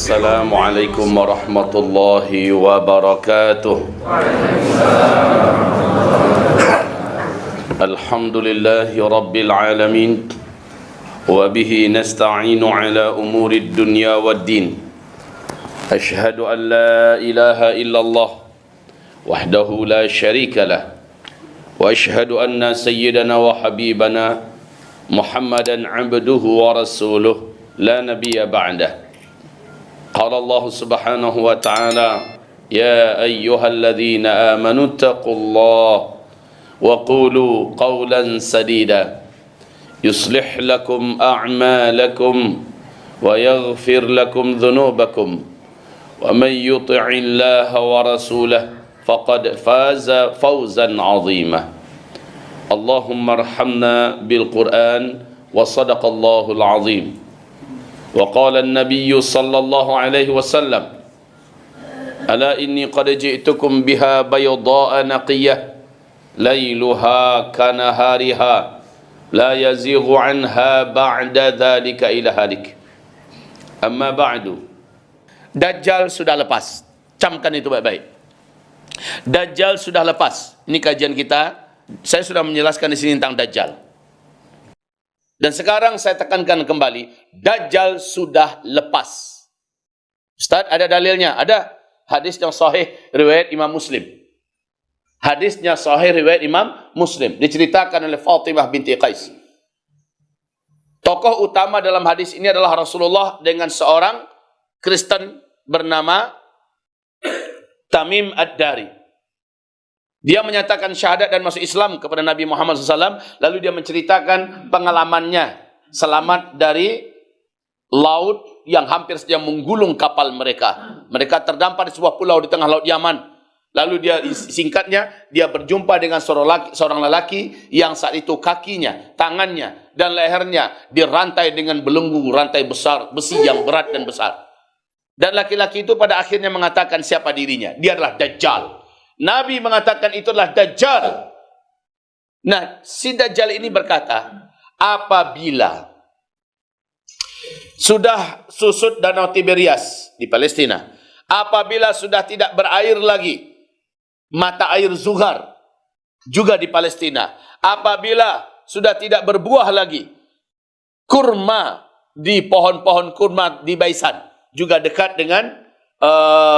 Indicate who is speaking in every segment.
Speaker 1: Assalamualaikum warahmatullahi wabarakatuh. Alhamdulillahi rabbil alamin. Wa bihi nasta'inu ala umuri dunya waddin. Ashhadu an la ilaha illallah wahdahu la syarika lah. Wa ashhadu anna sayyidana wa habibana Muhammadan abduhu wa rasuluh la nabiyya ba'dah. Qala Allah subhanahu wa ta'ala, ya ayyuhalladzina amanu taqullaha wa qulu qawlan sadida yuslih lakum a'malakum wa yaghfir lakum dhunubakum wa man yuti'illaha wa rasulahu faqad faza fawzan 'azima. Allahumma arhamna bil Qur'an wa sadaqallahul 'azim. Wa qala an-nabiy sallallahu alaihi wasallam, ala inni qad ji'tukum biha bayda'a naqiyah lailuha kanahariha la yazighu anha ba'da dhalika ila halik. Amma ba'du. Dajjal sudah lepas. Camkan itu baik-baik. Dajjal sudah lepas. Ini kajian kita. Saya sudah menjelaskan di sini tentang Dajjal. Dan sekarang saya tekankan kembali, Dajjal sudah lepas. Ustaz, ada dalilnya? Ada. Hadis yang sahih riwayat Imam Muslim. Hadisnya sahih riwayat Imam Muslim. Diceritakan oleh Fatimah binti Qais. Tokoh utama dalam hadis ini adalah Rasulullah dengan seorang Kristen bernama Tamim Ad-Dari. Dia menyatakan syahadat dan masuk Islam kepada Nabi Muhammad SAW. Lalu dia menceritakan pengalamannya selamat dari laut yang hampir saja menggulung kapal mereka. Mereka terdampar di sebuah pulau di tengah laut Yaman. Lalu dia, singkatnya, dia berjumpa dengan seorang lelaki yang saat itu kakinya, tangannya, dan lehernya dirantai dengan belenggu rantai besar, besi yang berat dan besar. Dan laki-laki itu pada akhirnya mengatakan siapa dirinya. Dia adalah Dajjal. Nabi mengatakan itulah Dajjal. Nah, si Dajjal ini berkata, apabila sudah susut danau Tiberias di Palestina, apabila sudah tidak berair lagi mata air Zuhar juga di Palestina, apabila sudah tidak berbuah lagi kurma di pohon-pohon kurma di Baisan, juga dekat dengan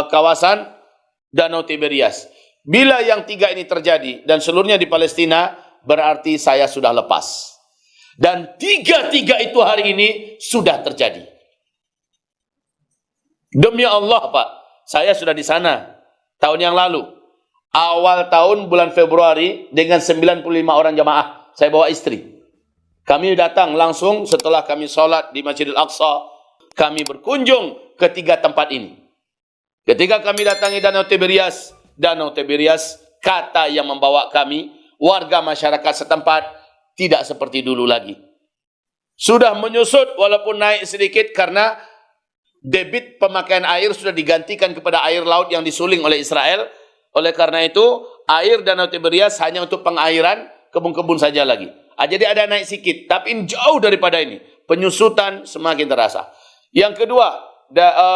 Speaker 1: kawasan danau Tiberias. Bila yang tiga ini terjadi dan seluruhnya di Palestina, berarti saya sudah lepas. Dan tiga-tiga itu hari ini sudah terjadi. Demi Allah, Pak, saya sudah di sana tahun yang lalu. Awal tahun bulan Februari dengan 95 orang jamaah. Saya bawa istri. Kami datang langsung setelah kami sholat di Masjidil Aqsa. Kami berkunjung ke tiga tempat ini. Ketika kami datangi Danau Tiberias, kata yang membawa kami, warga masyarakat setempat, tidak seperti dulu lagi. Sudah menyusut walaupun naik sedikit karena debit pemakaian air sudah digantikan kepada air laut yang disuling oleh Israel. Oleh karena itu, air Danau Tiberias hanya untuk pengairan kebun-kebun saja lagi. Jadi ada naik sedikit, tapi jauh daripada ini. Penyusutan semakin terasa. Yang kedua,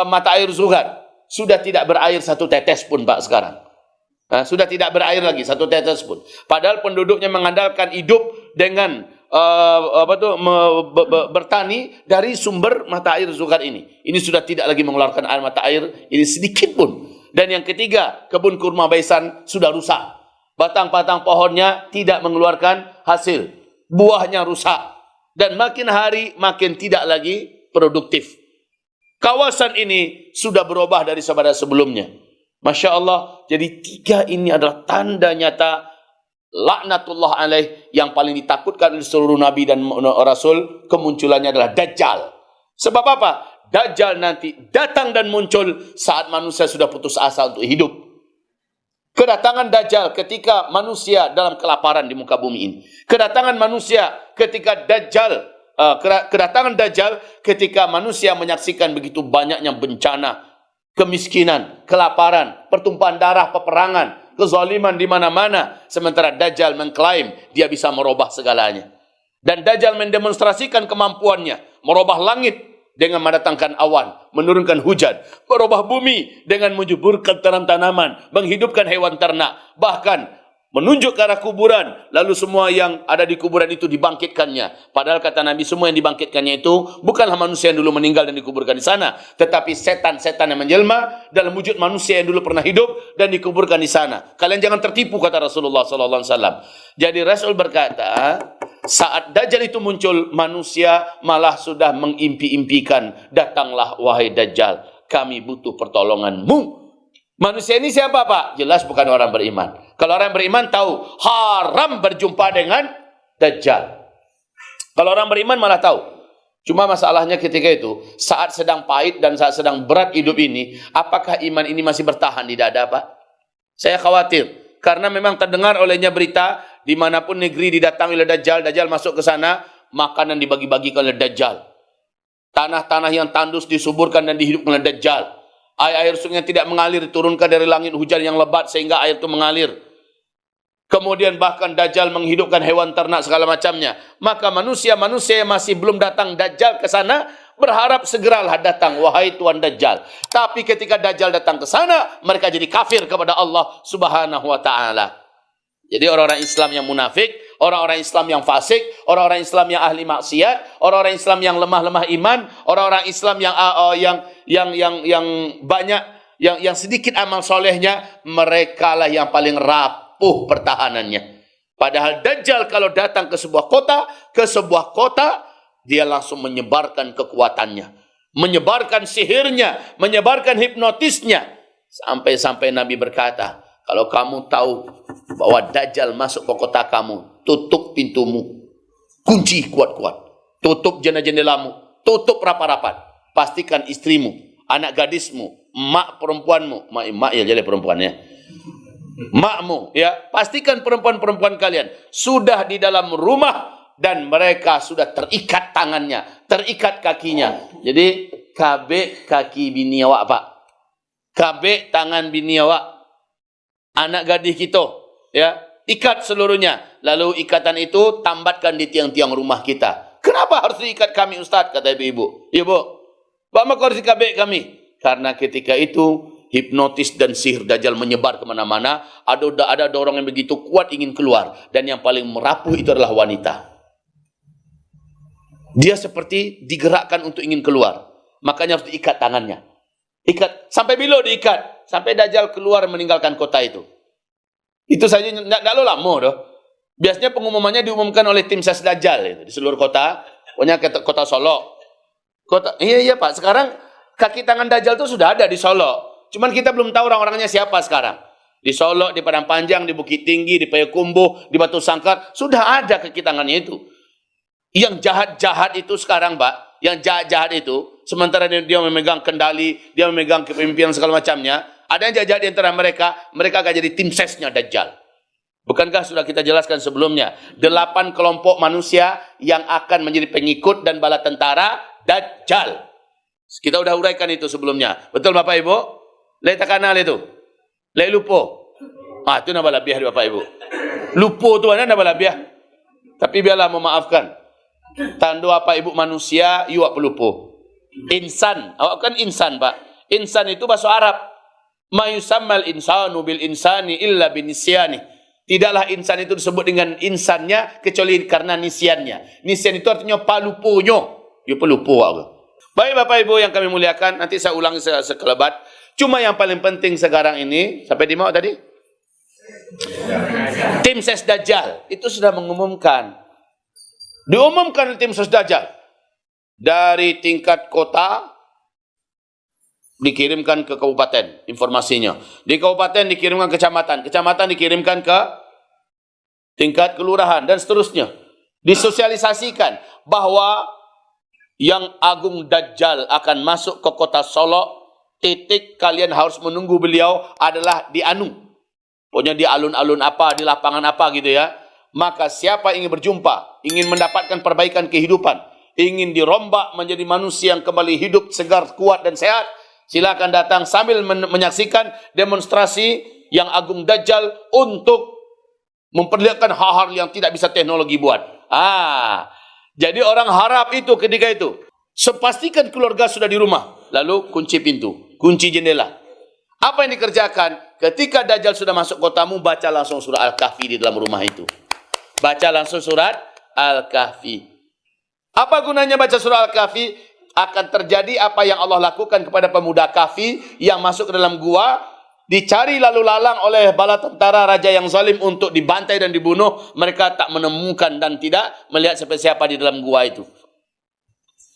Speaker 1: mata air Zuhar sudah tidak berair satu tetes pun, Pak, sekarang. Sudah tidak berair lagi satu tetes pun. Padahal penduduknya mengandalkan hidup dengan bertani dari sumber mata air Zuhar ini. Ini sudah tidak lagi mengeluarkan air mata air ini sedikit pun. Dan yang ketiga, kebun kurma Baisan sudah rusak. Batang-batang pohonnya tidak mengeluarkan hasil. Buahnya rusak. Dan makin hari makin tidak lagi produktif. Kawasan ini sudah berubah dari sebelumnya. Masya Allah. Jadi tiga ini adalah tanda nyata laknatullah alaih yang paling ditakutkan oleh seluruh Nabi dan Rasul. Kemunculannya adalah Dajjal. Sebab apa? Dajjal nanti datang dan muncul saat manusia sudah putus asa untuk hidup. Kedatangan Dajjal ketika manusia dalam kelaparan di muka bumi ini. Kedatangan manusia ketika kedatangan Dajjal ketika manusia menyaksikan begitu banyaknya bencana, kemiskinan, kelaparan, pertumpahan darah, peperangan, kezaliman di mana-mana. Sementara Dajjal mengklaim dia bisa merubah segalanya. Dan Dajjal mendemonstrasikan kemampuannya merubah langit, dengan mendatangkan awan, menurunkan hujan, merubah bumi dengan menjuburkan tanam tanaman, menghidupkan hewan ternak, bahkan menunjuk ke arah kuburan, lalu semua yang ada di kuburan itu dibangkitkannya. Padahal kata Nabi, semua yang dibangkitkannya itu bukanlah manusia yang dulu meninggal dan dikuburkan di sana, tetapi setan-setan yang menjelma dalam wujud manusia yang dulu pernah hidup dan dikuburkan di sana. Kalian jangan tertipu, kata Rasulullah SAW. Jadi Rasul berkata, saat Dajjal itu muncul, manusia malah sudah mengimpi-impikan, datanglah wahai Dajjal, kami butuh pertolonganmu. Manusia ini siapa, Pak? Jelas bukan orang beriman. Kalau orang beriman tahu haram berjumpa dengan Dajjal. Kalau orang beriman malah tahu. Cuma masalahnya ketika itu, saat sedang pahit dan saat sedang berat hidup ini, apakah iman ini masih bertahan di dada, Pak? Saya khawatir. Karena memang terdengar olehnya berita, dimanapun negeri didatangi oleh Dajjal, Dajjal masuk ke sana, makanan dibagi-bagikan oleh Dajjal. Tanah-tanah yang tandus disuburkan dan dihidupkan oleh Dajjal. Air-air sungai tidak mengalir, diturunkan dari langit hujan yang lebat sehingga air itu mengalir. Kemudian bahkan Dajjal menghidupkan hewan ternak segala macamnya. Maka manusia-manusia yang masih belum datang Dajjal ke sana, berharap segeralah datang, wahai Tuan Dajjal. Tapi ketika Dajjal datang ke sana, mereka jadi kafir kepada Allah Subhanahu wa Ta'ala. Jadi orang-orang Islam yang munafik, orang-orang Islam yang fasik, orang-orang Islam yang ahli maksiat, orang-orang Islam yang lemah-lemah iman, orang-orang Islam yang banyak, yang sedikit amal solehnya, mereka lah yang paling rapuh pertahanannya. Padahal Dajjal kalau datang ke sebuah kota, dia langsung menyebarkan kekuatannya, menyebarkan sihirnya, menyebarkan hipnotisnya. Sampai-sampai Nabi berkata, kalau kamu tahu bahwa Dajjal masuk ke kota kamu, tutup pintumu, kunci kuat-kuat, tutup jendela-jendelamu, tutup rapat-rapat. Pastikan istrimu, anak gadismu, mak perempuanmu, mak ya jadi perempuannya, makmu, ya, pastikan perempuan-perempuan kalian sudah di dalam rumah dan mereka sudah terikat tangannya, terikat kakinya. Jadi kabeh kaki bini awak, Pak. Kabeh tangan bini awak, anak gadis kita, ya, ikat seluruhnya. Lalu ikatan itu tambatkan di tiang-tiang rumah kita. Kenapa harus diikat kami, Ustaz? Kata ibu-ibu. Ya, Bu. Maka harus dikabek kami. Karena ketika itu hipnotis dan sihir Dajjal menyebar kemana-mana. Ada dorong yang begitu kuat ingin keluar. Dan yang paling merapuh itu adalah wanita. Dia seperti digerakkan untuk ingin keluar. Makanya harus diikat tangannya. Ikat. Sampai bila diikat? Sampai Dajjal keluar meninggalkan kota itu. Itu saja tidak lama dah. Biasanya pengumumannya diumumkan oleh tim ses Dajjal itu, di seluruh kota. Pokoknya kota Solo. Iya Pak, sekarang kaki tangan Dajjal itu sudah ada di Solo. Cuman kita belum tahu orang-orangnya siapa sekarang. Di Solo, di Padang Panjang, di Bukit Tinggi, di Payakumbuh, di Batu Sangkar, sudah ada kaki tangannya itu. Yang jahat-jahat itu sekarang, Pak, yang jahat-jahat itu, sementara dia memegang kendali, dia memegang kepemimpinan segala macamnya, ada yang jahat di antara mereka akan jadi tim sesnya Dajjal. Bukankah sudah kita jelaskan sebelumnya, 8 kelompok manusia yang akan menjadi pengikut dan bala tentara Dajjal. Kita sudah uraikan itu sebelumnya. Betul Bapak Ibu? Lek tak kenal itu. Lek lupo. Itu nama labiah Bapak Ibu. Lupo itu mana nama labiah. Tapi biarlah memaafkan. Tando apa Ibu manusia, iwak pelupo. Insan. Awak kan insan, Pak. Insan itu bahasa Arab. Ma yusammal insanu bil insani illa binisyani. Tidaklah insan itu disebut dengan insannya kecuali karena nisyannya. Nisyan itu artinya paluponyo. Ya pelupo. Baik Bapak Ibu yang kami muliakan, nanti saya ulangi sekelebat. Cuma yang paling penting sekarang ini, sampai di mana tadi? Tim ses Dajjal itu sudah mengumumkan. Diumumkan tim ses Dajjal. Dari tingkat kota dikirimkan ke kabupaten informasinya. Di kabupaten dikirimkan ke kecamatan. Kecamatan dikirimkan ke tingkat kelurahan dan seterusnya. Disosialisasikan bahwa yang Agung Dajjal akan masuk ke kota Solo. Titik kalian harus menunggu beliau adalah di Anu. Pokoknya di alun-alun apa, di lapangan apa gitu ya. Maka siapa ingin berjumpa, ingin mendapatkan perbaikan kehidupan, ingin dirombak menjadi manusia yang kembali hidup segar, kuat dan sehat, silakan datang sambil menyaksikan demonstrasi yang Agung Dajjal untuk memperlihatkan hal-hal yang tidak bisa teknologi buat. Jadi orang harap itu ketika itu Sepastikan keluarga sudah di rumah. Lalu kunci pintu, kunci jendela. Apa yang dikerjakan? Ketika Dajjal sudah masuk kotamu, baca langsung surah Al-Kahfi di dalam rumah itu. Baca langsung surat Al-Kahfi. Apa gunanya baca surah Al-Kahfi? Akan terjadi apa yang Allah lakukan kepada pemuda Kahfi yang masuk ke dalam gua, dicari lalu lalang oleh bala tentara raja yang zalim untuk dibantai dan dibunuh. Mereka tak menemukan dan tidak melihat siapa-siapa di dalam gua itu.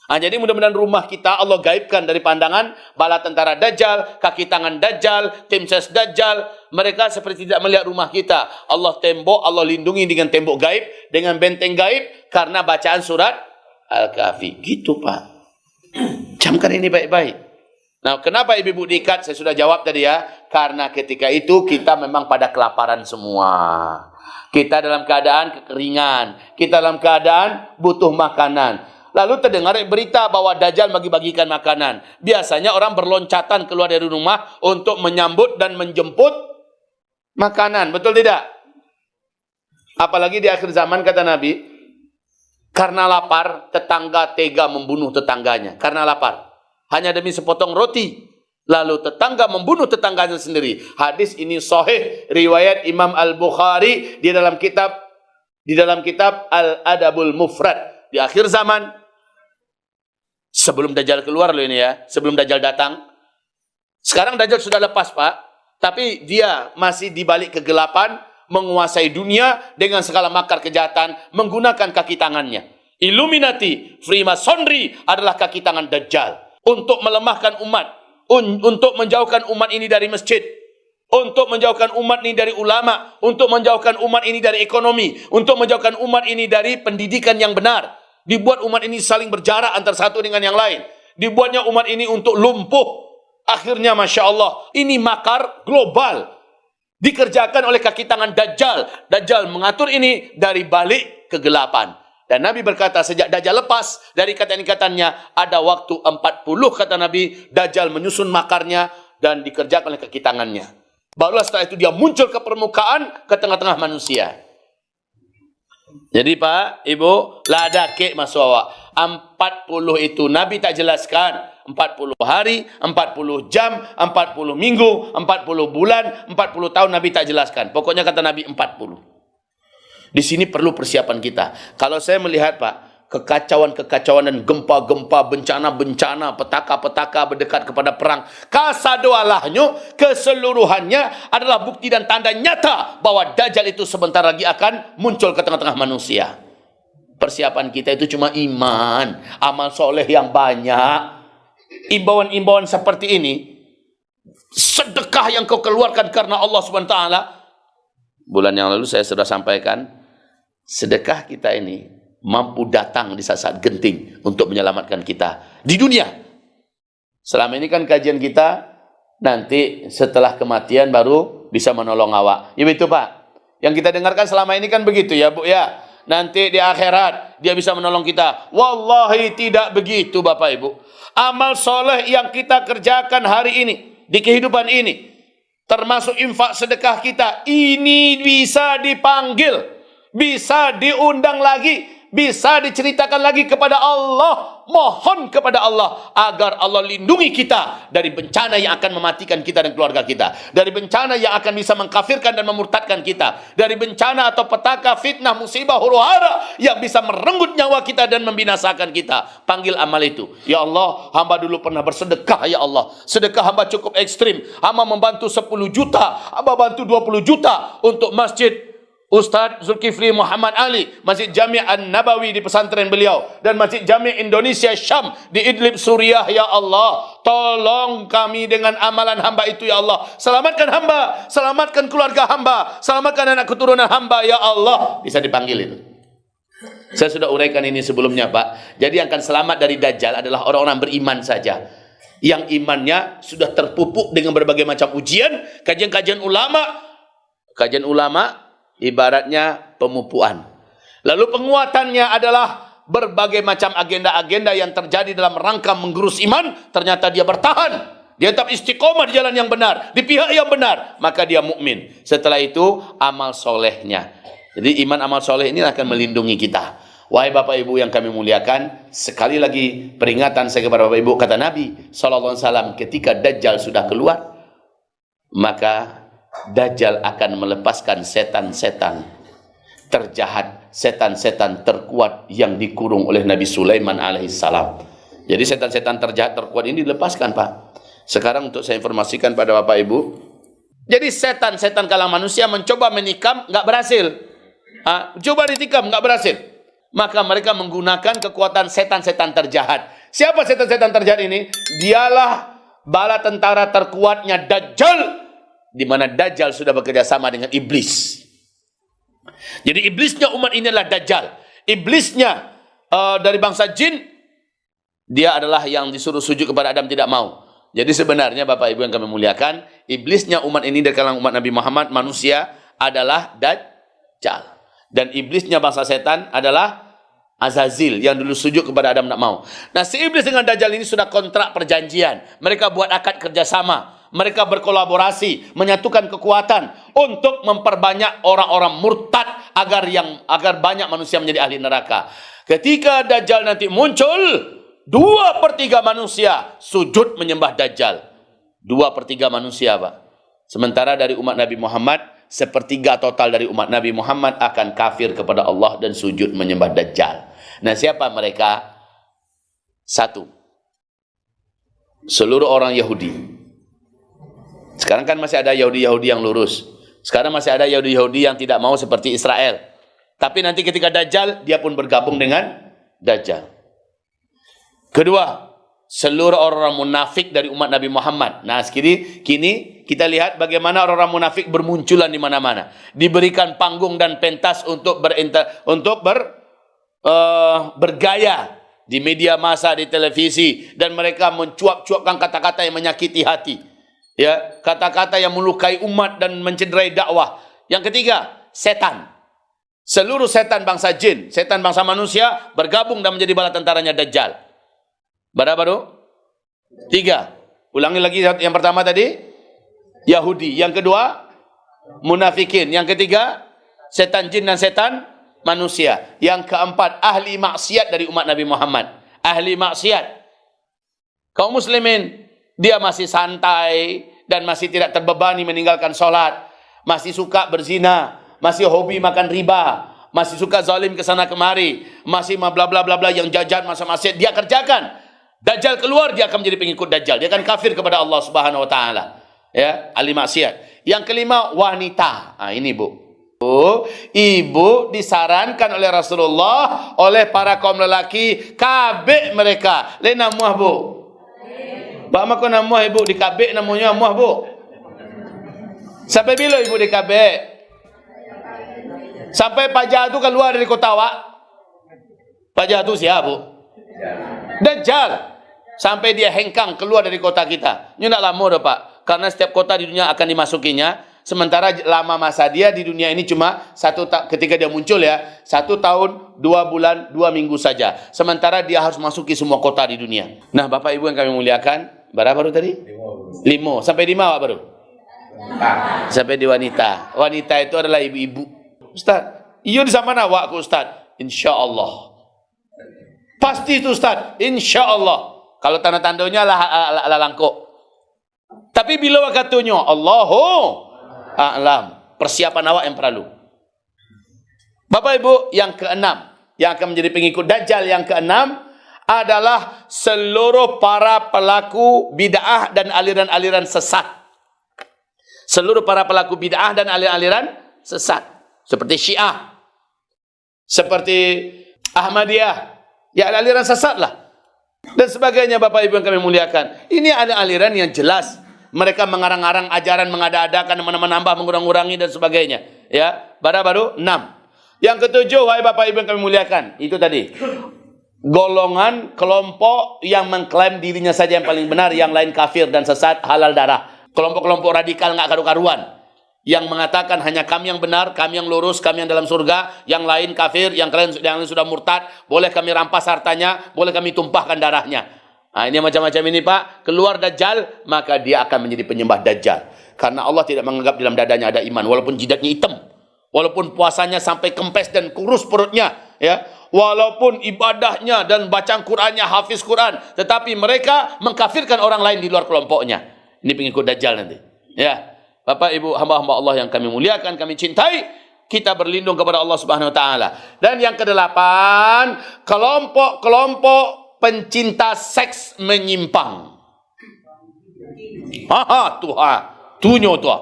Speaker 1: Jadi mudah-mudahan rumah kita Allah gaibkan dari pandangan bala tentara Dajjal, kaki tangan Dajjal, tim ses Dajjal. Mereka seperti tidak melihat rumah kita. Allah tembok, Allah lindungi dengan tembok gaib, dengan benteng gaib, karena bacaan surat Al-Kahfi. Gitu Pak. Camkan ini baik-baik. Nah, kenapa ibu-ibu diikat? Saya sudah jawab tadi ya. Karena ketika itu kita memang pada kelaparan semua. Kita dalam keadaan kekeringan. Kita dalam keadaan butuh makanan. Lalu terdengar berita bahwa Dajjal bagi-bagikan makanan. Biasanya orang berloncatan keluar dari rumah untuk menyambut dan menjemput makanan. Betul tidak? Apalagi di akhir zaman kata Nabi, karena lapar, tetangga tega membunuh tetangganya. Karena lapar. Hanya demi sepotong roti. Lalu tetangga membunuh tetangganya sendiri. Hadis ini sahih. Riwayat Imam Al-Bukhari di dalam kitab Al-Adabul Mufrad. Di akhir zaman, sebelum Dajjal keluar loh ini ya, sebelum Dajjal datang. Sekarang Dajjal sudah lepas Pak, tapi dia masih di balik kegelapan, menguasai dunia dengan segala makar kejahatan, menggunakan kaki tangannya. Illuminati, Freemasonry adalah kaki tangan Dajjal untuk melemahkan umat, untuk menjauhkan umat ini dari masjid, untuk menjauhkan umat ini dari ulama, untuk menjauhkan umat ini dari ekonomi, untuk menjauhkan umat ini dari pendidikan yang benar. Dibuat umat ini saling berjarak antara satu dengan yang lain. Dibuatnya umat ini untuk lumpuh. Akhirnya Masya Allah, ini makar global. Dikerjakan oleh kaki tangan Dajjal. Dajjal mengatur ini dari balik kegelapan. Dan Nabi berkata, sejak Dajjal lepas dari ikatan-ikatannya, ada waktu 40 kata Nabi, Dajjal menyusun makarnya dan dikerjakan oleh kaki tangannya. Barulah setelah itu dia muncul ke permukaan, ke tengah-tengah manusia. Jadi Pak, Ibu, lada kek masuk awak. 40 itu Nabi tak jelaskan. 40 hari, 40 jam, 40 minggu, 40 bulan, 40 tahun Nabi tak jelaskan. Pokoknya kata Nabi 40. Di sini perlu persiapan kita. Kalau saya melihat Pak, kekacauan-kekacauan dan gempa-gempa, bencana-bencana, petaka-petaka berdekat kepada perang. Kasadoalahnya, keseluruhannya adalah bukti dan tanda nyata bahwa Dajjal itu sebentar lagi akan muncul ke tengah-tengah manusia. Persiapan kita itu cuma iman, amal soleh yang banyak. Imbauan-imbauan seperti ini, sedekah yang kau keluarkan karena Allah SWT. Bulan yang lalu saya sudah sampaikan, sedekah kita ini mampu datang di saat-saat genting untuk menyelamatkan kita di dunia. Selama ini kan kajian kita nanti setelah kematian baru bisa menolong awak. Ya itu Pak. Yang kita dengarkan selama ini kan begitu ya Bu ya. Nanti di akhirat dia bisa menolong kita. Wallahi tidak begitu Bapak Ibu. Amal soleh yang kita kerjakan hari ini, di kehidupan ini, termasuk infak sedekah kita, ini bisa dipanggil, bisa diundang lagi, bisa diceritakan lagi kepada Allah. Mohon kepada Allah agar Allah lindungi kita dari bencana yang akan mematikan kita dan keluarga kita, dari bencana yang akan bisa mengkafirkan dan memurtadkan kita, dari bencana atau petaka, fitnah, musibah, huru-hara yang bisa merenggut nyawa kita dan membinasakan kita. Panggil amal itu. Ya Allah, hamba dulu pernah bersedekah ya Allah. Sedekah hamba cukup ekstrim. Hamba membantu 10 juta, hamba bantu 20 juta untuk masjid Ustaz Zulkifli Muhammad Ali, Masjid Jami' An-Nabawi di pesantren beliau, dan Masjid Jami' Indonesia Syam di Idlib Suriah. Ya Allah, tolong kami dengan amalan hamba itu ya Allah. Selamatkan hamba, selamatkan keluarga hamba, selamatkan anak keturunan hamba ya Allah. Bisa dipanggil itu. Saya sudah uraikan ini sebelumnya Pak. Jadi yang akan selamat dari Dajjal adalah orang-orang beriman saja, yang imannya sudah terpupuk dengan berbagai macam ujian, kajian-kajian ulama. Kajian ulama ibaratnya pemupuan. Lalu penguatannya adalah berbagai macam agenda-agenda yang terjadi dalam rangka menggerus iman. Ternyata dia bertahan, dia tetap istiqomah di jalan yang benar, di pihak yang benar, maka dia mukmin. Setelah itu amal solehnya. Jadi iman amal soleh ini akan melindungi kita. Wahai Bapak Ibu yang kami muliakan, sekali lagi peringatan saya kepada Bapak Ibu, kata Nabi SAW, ketika Dajjal sudah keluar, maka Dajjal akan melepaskan setan-setan terjahat, setan-setan terkuat yang dikurung oleh Nabi Sulaiman alaihissalam. Jadi setan-setan terjahat terkuat ini dilepaskan, Pak. Sekarang untuk saya informasikan pada Bapak Ibu, jadi setan-setan kalangan manusia mencoba menikam, nggak berhasil. Coba ditikam, nggak berhasil. Maka mereka menggunakan kekuatan setan-setan terjahat. Siapa setan-setan terjahat ini? Dialah bala tentara terkuatnya Dajjal, di mana Dajjal sudah bekerja sama dengan iblis. Jadi iblisnya umat ini adalah Dajjal. Iblisnya dari bangsa jin, dia adalah yang disuruh sujud kepada Adam, tidak mau. Jadi sebenarnya Bapak Ibu yang kami muliakan, iblisnya umat ini dari kalangan umat Nabi Muhammad, manusia, adalah Dajjal. Dan iblisnya bangsa setan adalah Azazil, yang dulu sujud kepada Adam, tidak mau. Nah, si iblis dengan Dajjal ini sudah kontrak perjanjian. Mereka buat akad kerjasama. Mereka berkolaborasi, menyatukan kekuatan untuk memperbanyak orang-orang murtad agar banyak manusia menjadi ahli neraka. Ketika Dajjal nanti muncul, 2/3 manusia sujud menyembah Dajjal. 2/3 manusia, Pak. Sementara dari umat Nabi Muhammad, 1/3 total dari umat Nabi Muhammad akan kafir kepada Allah dan sujud menyembah Dajjal. Nah, siapa mereka? 1. Seluruh orang Yahudi. Sekarang kan masih ada Yahudi-Yahudi yang lurus. Sekarang masih ada Yahudi-Yahudi yang tidak mau seperti Israel. Tapi nanti ketika Dajjal, dia pun bergabung dengan Dajjal. Kedua, seluruh orang munafik dari umat Nabi Muhammad. Nah, kini kita lihat bagaimana orang-orang munafik bermunculan di mana-mana. Diberikan panggung dan pentas untuk bergaya di media massa, di televisi, dan mereka mencuap-cuapkan kata-kata yang menyakiti hati. Ya, kata-kata yang melukai umat dan mencederai dakwah. Yang ketiga, setan. Seluruh setan bangsa jin, setan bangsa manusia bergabung dan menjadi bala tentaranya Dajjal. Berapa tu? 3. Ulangi lagi, yang pertama tadi Yahudi, yang kedua munafikin, yang ketiga setan jin dan setan manusia, yang keempat ahli maksiat dari umat Nabi Muhammad. Ahli maksiat, kaum muslimin, dia masih santai dan masih tidak terbebani meninggalkan sholat, masih suka berzina, masih hobi makan riba, masih suka zalim ke sana kemari, masih bla bla bla bla yang jajan masa maksiat dia kerjakan. Dajjal keluar, dia akan menjadi pengikut Dajjal. Dia akan kafir kepada Allah Subhanahu wa taala. Ya, ahli maksiat. Yang kelima, wanita. Ini, Bu. Ibu disarankan oleh Rasulullah, oleh para kaum lelaki, kabik mereka. Le namuah, Bu. Pak mako namuah ibu dikabik namanya namuah, Bu. Sampai bila ibu dikabik? Sampai Pak Jatuh keluar dari kota Wak. Pak Jatuh siapa, Bu? Dajjal. Sampai dia hengkang keluar dari kota kita. Ini tak lama dah, Pak. Karena setiap kota di dunia akan dimasukinya. Sementara lama masa dia di dunia ini cuma ketika dia muncul ya, 1 tahun, 2 bulan, 2 minggu saja. Sementara dia harus masuki semua kota di dunia. Nah, Bapak Ibu yang kami muliakan, berapa baru tadi? 5. Sampai 5 Pak baru? Sampai di wanita. Wanita itu adalah ibu-ibu. Ustaz, iya di sama awak ku Ustaz? InsyaAllah. Pasti itu Ustaz, InsyaAllah. Kalau tanda-tandanya lah langkuk. Tapi bila waktunya, Allahu a'lam, persiapan awak yang perlu. Bapak Ibu, yang keenam, yang akan menjadi pengikut Dajjal yang keenam adalah seluruh para pelaku bid'ah dan aliran-aliran sesat. Seluruh para pelaku bid'ah dan aliran-aliran sesat. Seperti Syiah, seperti Ahmadiyah, ya aliran sesat lah. Dan sebagainya Bapak Ibu yang kami muliakan. Ini ada aliran yang jelas. Mereka mengarang-arang ajaran, mengada-adakan, menambah, mengurang-urangi dan sebagainya. Ya, baru 6. Yang ketujuh, wahai Bapak Ibu yang kami muliakan, itu tadi golongan kelompok yang mengklaim dirinya saja yang paling benar, yang lain kafir dan sesat, halal darah. Kelompok-kelompok radikal nggak karu-karuan, yang mengatakan hanya kami yang benar, kami yang lurus, kami yang dalam surga, yang lain kafir, yang lain sudah murtad, boleh kami rampas hartanya, boleh kami tumpahkan darahnya. Nah, ini macam-macam ini Pak. Keluar Dajjal, maka dia akan menjadi penyembah Dajjal. Karena Allah tidak menganggap dalam dadanya ada iman, walaupun jidatnya hitam, walaupun puasanya sampai kempes dan kurus perutnya, ya, walaupun ibadahnya dan bacaan Qurannya, hafiz Quran, tetapi mereka mengkafirkan orang lain di luar kelompoknya. Ini pengikut Dajjal nanti. Ya, Bapak Ibu hamba-hamba Allah yang kami muliakan, kami cintai, kita berlindung kepada Allah Subhanahu wa taala. Dan yang kedelapan, kelompok-kelompok pencinta seks menyimpang. Tunyo tuh.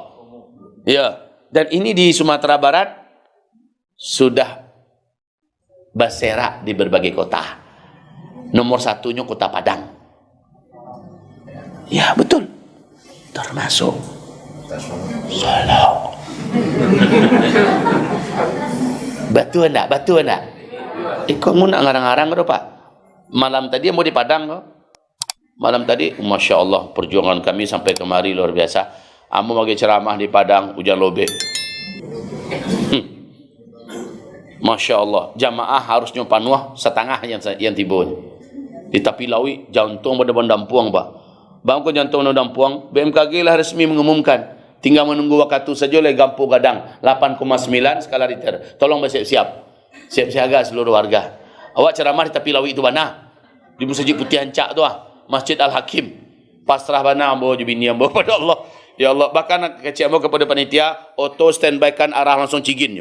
Speaker 1: Ya, dan ini di Sumatera Barat sudah berserak di berbagai kota. Nomor satunya Kota Padang. Ya, betul. Termasuk Solo. Batu enggak? Kok mau nak ngarang-ngarang ke Pak? Malam tadi mau di Padang kok. Malam tadi, Masya Allah, perjuangan kami sampai kemari luar biasa. Amu bagi ceramah di Padang, hujan lobek. Masya Allah, jamaah harusnya panuah setengah yang tibun. Di Tapi Lawi, jantung pada bandampuang, Pak. Bangku jantung bandampuang, BMKG lah resmi mengumumkan. Tinggal menunggu waktu saja oleh Gampo Gadang, 8,9 skala Richter. Tolong bersiap-siap. Siap-siaga seluruh warga. Awak ceramah di Tapi Lawi itu mana? Di Masjid Putih Ancak tu Masjid Al-Hakim. Pasrah bana ambo bini ambo pada Allah. Ya Allah, bahkan kecil ambo kepada panitia, auto standby kan arah langsung Cigin.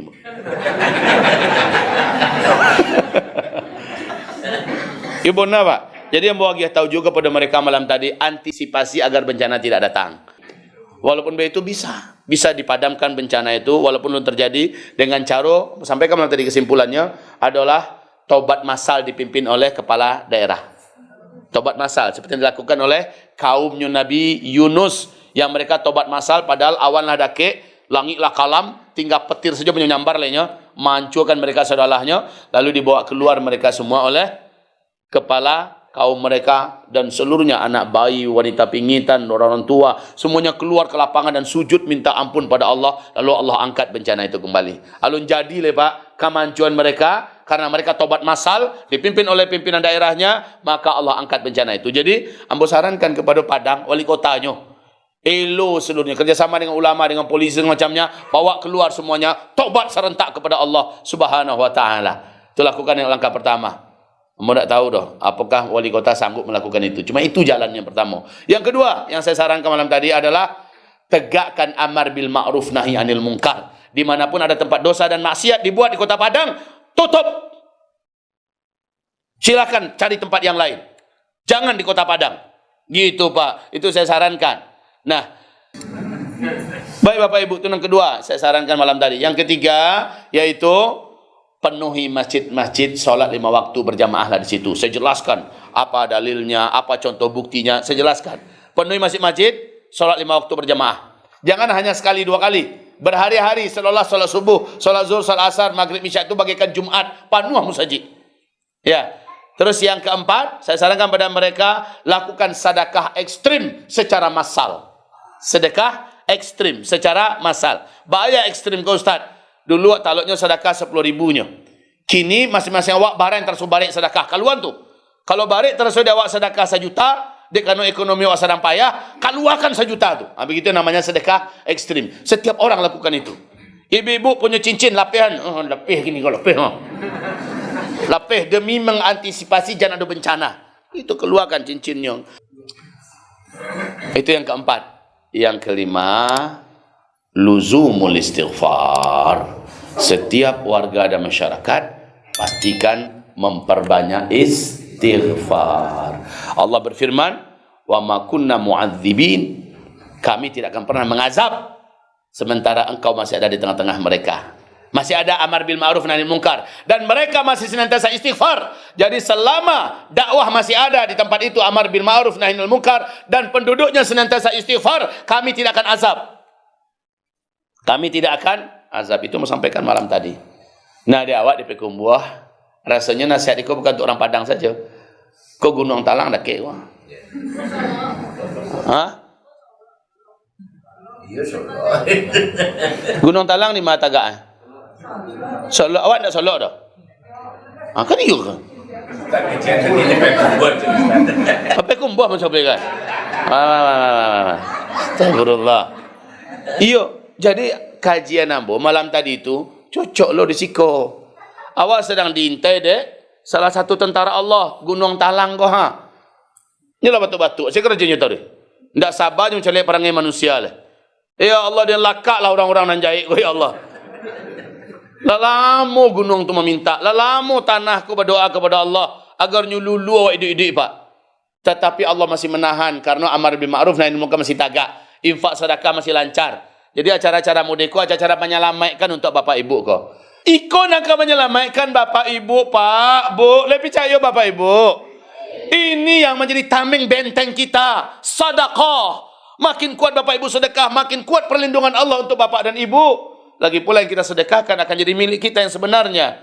Speaker 1: Ibu Pak. Jadi ambo lagi tahu juga pada mereka malam tadi, antisipasi agar bencana tidak datang. Walaupun itu bisa dipadamkan bencana itu, walaupun belum terjadi, dengan cara, sampaikan malam tadi kesimpulannya adalah tobat massal dipimpin oleh kepala daerah. Tobat massal seperti yang dilakukan oleh kaumnya Nabi Yunus, yang mereka tobat massal padahal awanlah dake, langitlah kalam, tinggal petir saja menyambar lainnya, menghancurkan mereka saudaranya, lalu dibawa keluar mereka semua oleh kepala kaum mereka dan seluruhnya, anak bayi, wanita pingitan, orang tua, semuanya keluar ke lapangan dan sujud minta ampun pada Allah, lalu Allah angkat bencana itu kembali. Alun jadi Pak, kemancuan mereka karena mereka tobat massal dipimpin oleh pimpinan daerahnya, maka Allah angkat bencana itu. Jadi ambo sarankan kepada Padang, wali kotanya, elo seluruhnya, kerjasama dengan ulama, dengan polisi macamnya, bawa keluar semuanya, tobat serentak kepada Allah Subhanahu wa taala. Itu lakukan yang langkah pertama. Kamu tak tahu dah apakah wali kota sanggup melakukan itu. Cuma itu jalan yang pertama. Yang kedua yang saya sarankan malam tadi adalah tegakkan amar bil ma'ruf nahi anil munkar. Dimanapun ada tempat dosa dan maksiat dibuat di Kota Padang, tutup. Silakan cari tempat yang lain. Jangan di Kota Padang. Gitu Pak. Itu saya sarankan. Nah, baik Bapak Ibu, itu yang kedua saya sarankan malam tadi. Yang ketiga yaitu penuhi masjid-masjid, sholat 5 waktu berjamaahlah di situ. Saya jelaskan apa dalilnya, apa contoh buktinya, saya jelaskan. Penuhi masjid-masjid, sholat 5 waktu berjamaah. Jangan hanya sekali 2 kali. Berhari-hari sholat subuh, sholat zuhur, sholat asar, maghrib, isya itu bagaikan Jumat, penuh masjid. Ya. Terus yang keempat, saya sarankan pada mereka lakukan sedekah ekstrim secara massal. Sedekah ekstrim secara massal. Bahaya ekstrim ke Ustaz. Dulu taluknya sedekah 10.000-nya. Kini masing-masing awak barang terus balik sedekah. Kaluan tu. Kalau balik terus awak sedekah 1 juta, dek kanu ekonomi awak sedang payah, keluarkan 1 juta tu. Begitu namanya sedekah ekstrim. Setiap orang lakukan itu. Ibu-ibu punya cincin lapihan, lapih gini kalau lapih. Lapih demi mengantisipasi jangan ada bencana. Itu keluarkan cincinnya. Itu yang keempat. Yang kelima, luzumul istighfar. Setiap warga dan masyarakat pastikan memperbanyak istighfar. Allah berfirman, wa ma kunna mu'adzibin, kami tidak akan pernah mengazab sementara engkau masih ada di tengah-tengah mereka. Masih ada amar bil ma'ruf nahi munkar dan mereka masih senantiasa istighfar. Jadi selama dakwah masih ada di tempat itu, amar bil ma'ruf nahi munkar, dan penduduknya senantiasa istighfar, kami tidak akan azab. Kami tidak akan azab. Itu mau sampaikan malam tadi. Nah, di awak di Pekumbuah, rasanya nasihat itu bukan untuk orang Padang saja. Kau Gunung Talang dah kek wah. Hah? Gunung Talang di mata gak? Solo, awak tak solo dah? Kan iya kan? Pekumbuah macam apa kan? Astagfirullah. Iyo. Jadi kajian ambo malam tadi itu cocok lo di siko. Awak sedang diintai dek salah satu tentara Allah, Gunung Talang kau ha. Inilah batu-batu. Saya kerjanya tadi. Tidak sabarnya mencari perangai manusia lah. Ya Allah, dia lakak lah orang-orang nan jahit kau, ya Allah. Lalamu gunung tu meminta, lalamu tanahku berdoa kepada Allah agar nyululu awak hidup-hidup pak. Tetapi Allah masih menahan karena amar bil ma'ruf nahi munkar masih tagak. Infak sedekah masih lancar. Jadi acara-acara mudeko, acara-acara menyelamatkan untuk bapak ibu kau. Iko nak menyelamatkan bapak ibu pak, bu. Lebih percaya bapak ibu. Ini yang menjadi tameng benteng kita. Sedekah. Makin kuat bapak ibu sedekah, makin kuat perlindungan Allah untuk bapak dan ibu. Lagi pula yang kita sedekahkan akan jadi milik kita yang sebenarnya.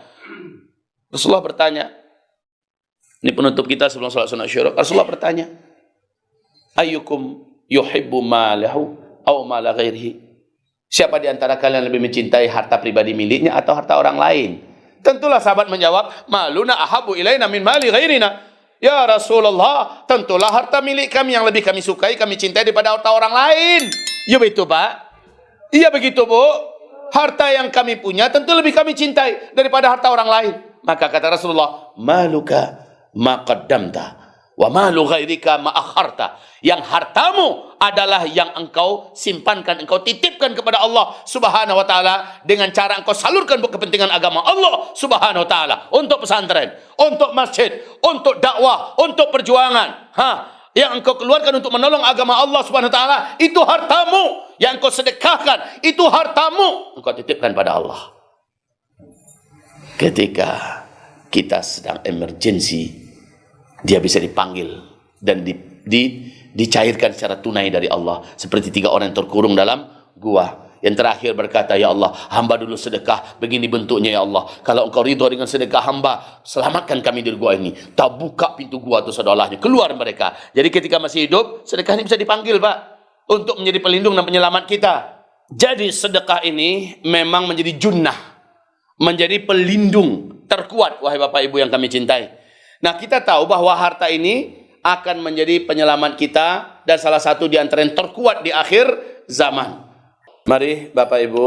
Speaker 1: Rasulullah bertanya. Ini penutup kita sebelum salat sunat syuruk. Rasulullah bertanya, ayyukum yuhibbu malahu aw mala ghairihi? Siapa di antara kalian lebih mencintai harta pribadi miliknya atau harta orang lain? Tentulah sahabat menjawab, maluna ahabu ilaina min mali ghairina. Ya Rasulullah, tentulah harta milik kami yang lebih kami sukai, kami cintai daripada harta orang lain. Ya begitu Pak? Iya begitu Bu? Harta yang kami punya tentu lebih kami cintai daripada harta orang lain. Maka kata Rasulullah, maluka ma qaddamta wa malu ghairika ma akharta. Yang hartamu adalah yang engkau simpankan, engkau titipkan kepada Allah Subhanahu wa taala dengan cara engkau salurkan untuk kepentingan agama Allah Subhanahu wa taala, untuk pesantren, untuk masjid, untuk dakwah, untuk perjuangan. Yang engkau keluarkan untuk menolong agama Allah Subhanahu wa taala, itu hartamu. Yang engkau sedekahkan, itu hartamu. Engkau titipkan pada Allah. Ketika kita sedang emergency, dia bisa dipanggil dan dicairkan secara tunai dari Allah. Seperti 3 orang yang terkurung dalam gua. Yang terakhir berkata, ya Allah, hamba dulu sedekah, begini bentuknya ya Allah. Kalau engkau ridha dengan sedekah hamba, selamatkan kami dari gua ini. Tak buka pintu gua tu saudolahnya, keluar mereka. Jadi ketika masih hidup, sedekah ini bisa dipanggil Pak, untuk menjadi pelindung dan penyelamat kita. Jadi sedekah ini memang menjadi junnah, menjadi pelindung terkuat, wahai Bapak Ibu yang kami cintai. Nah, kita tahu bahwa harta ini akan menjadi penyelamat kita dan salah satu di antara yang terkuat di akhir zaman. Mari Bapak Ibu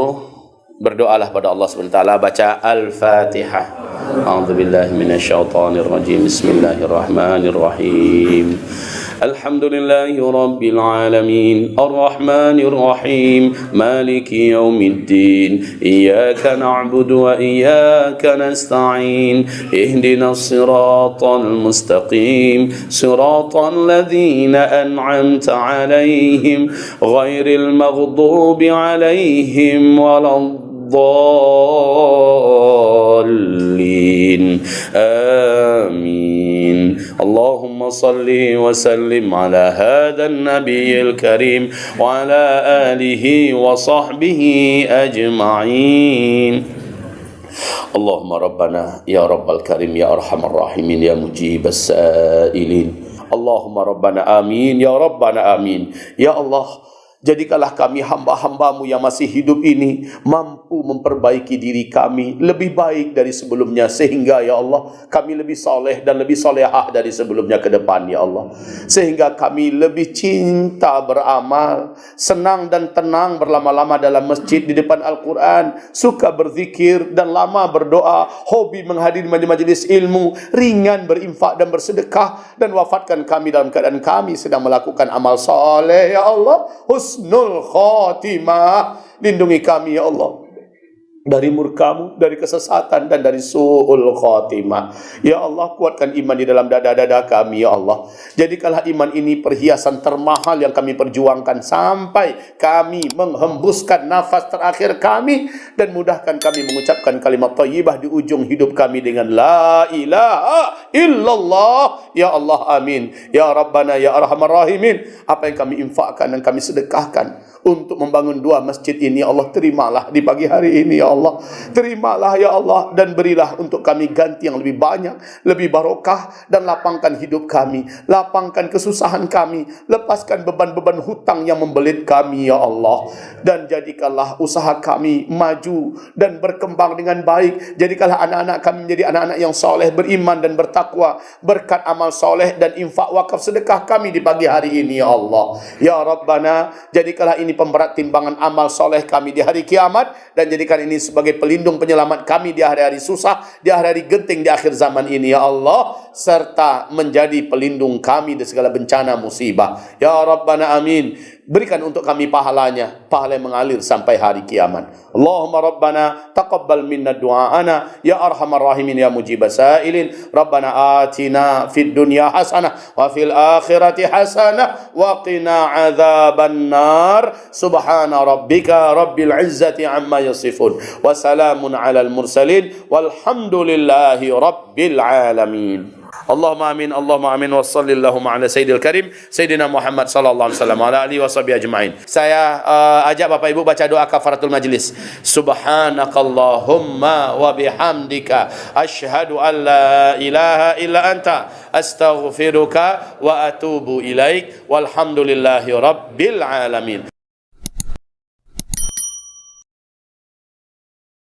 Speaker 1: berdoalah pada Allah SWT. Baca Al-Fatihah. A'udzubillahi minasyaitonirrajim. Bismillahirrahmanirrahim. Alhamdulillahi Rabbil Alamin, Ar-Rahmanir Rahim, Maliki Yawmiddin, Iyyaka na'budu wa iyyaka nasta'in, Ihdinas siratal mustaqim, Siratal ladzina an'amta 'alaihim, Ghairil maghdubi 'alaihim waladdallin. Amin. Allahumma salli wa sallim ala hadha an-nabiyil karim wa ala alihi wa sahbihi ajma'in. Allahumma rabbana ya rabbal karim ya arhamar rahimin ya mujibas sa'ilin. Allahumma rabbana amin ya rabbana amin. Ya Allah, jadikanlah kami hamba-hambamu yang masih hidup ini mampu memperbaiki diri kami lebih baik dari sebelumnya, sehingga ya Allah kami lebih soleh dan lebih solehah dari sebelumnya ke depan ya Allah. Sehingga kami lebih cinta beramal, senang dan tenang berlama-lama dalam masjid di depan Al-Quran, suka berzikir dan lama berdoa, hobi menghadiri majlis ilmu, ringan berinfak dan bersedekah, dan wafatkan kami dalam keadaan kami sedang melakukan amal soleh ya Allah. Husnul khatimah. Lindungi kami ya Allah dari murkamu, dari kesesatan dan dari su'ul khatimah. Ya Allah, kuatkan iman di dalam dada-dada kami ya Allah. Jadikanlah iman ini perhiasan termahal yang kami perjuangkan sampai kami menghembuskan nafas terakhir kami, dan mudahkan kami mengucapkan kalimat thayyibah di ujung hidup kami dengan la ilaha illallah ya Allah. Amin ya Rabbana ya Arhamar Rahimin. Apa yang kami infakkan dan kami sedekahkan untuk membangun 2 masjid ini ya Allah, terimalah di pagi hari ini ya Allah. Terimalah ya Allah, dan berilah untuk kami ganti yang lebih banyak, lebih barokah, dan lapangkan hidup kami, lapangkan kesusahan kami, lepaskan beban-beban hutang yang membelit kami ya Allah, dan jadikanlah usaha kami maju dan berkembang dengan baik. Jadikanlah anak-anak kami menjadi anak-anak yang soleh, beriman dan bertakwa, berkat amal soleh dan infak wakaf sedekah kami di pagi hari ini ya Allah. Ya Rabbana, jadikanlah ini pemberat timbangan amal soleh kami di hari kiamat, dan jadikan ini
Speaker 2: sebagai pelindung penyelamat kami di hari-hari susah, di hari-hari genting di akhir zaman ini ya Allah, serta menjadi pelindung kami dari segala bencana musibah ya Rabbana amin. Berikan untuk kami pahalanya, pahala yang mengalir sampai hari kiamat. Allahumma Rabbana taqabbal minna du'aana ya arhamar rahimin ya mujibas sailin. Rabbana atina fid dunya hasanah wa fil akhirati hasanah wa qina adzaban nar. Subhana rabbika rabbil izzati amma yasifun wa salamun alal mursalin walhamdulillahi rabbil alamin. Allahumma amin, Allahumma amin, wa sallallahu ala sayyidil karim Sayyidina Muhammad sallallahu alaihi wasallam ala alihi washabihi ajma'in. Saya ajak Bapak Ibu baca doa kafaratul majlis. Subhanakallahumma wa bihamdika asyhadu an la ilaha illa anta astaghfiruka wa atubu ilaik walhamdulillahi rabbil alamin.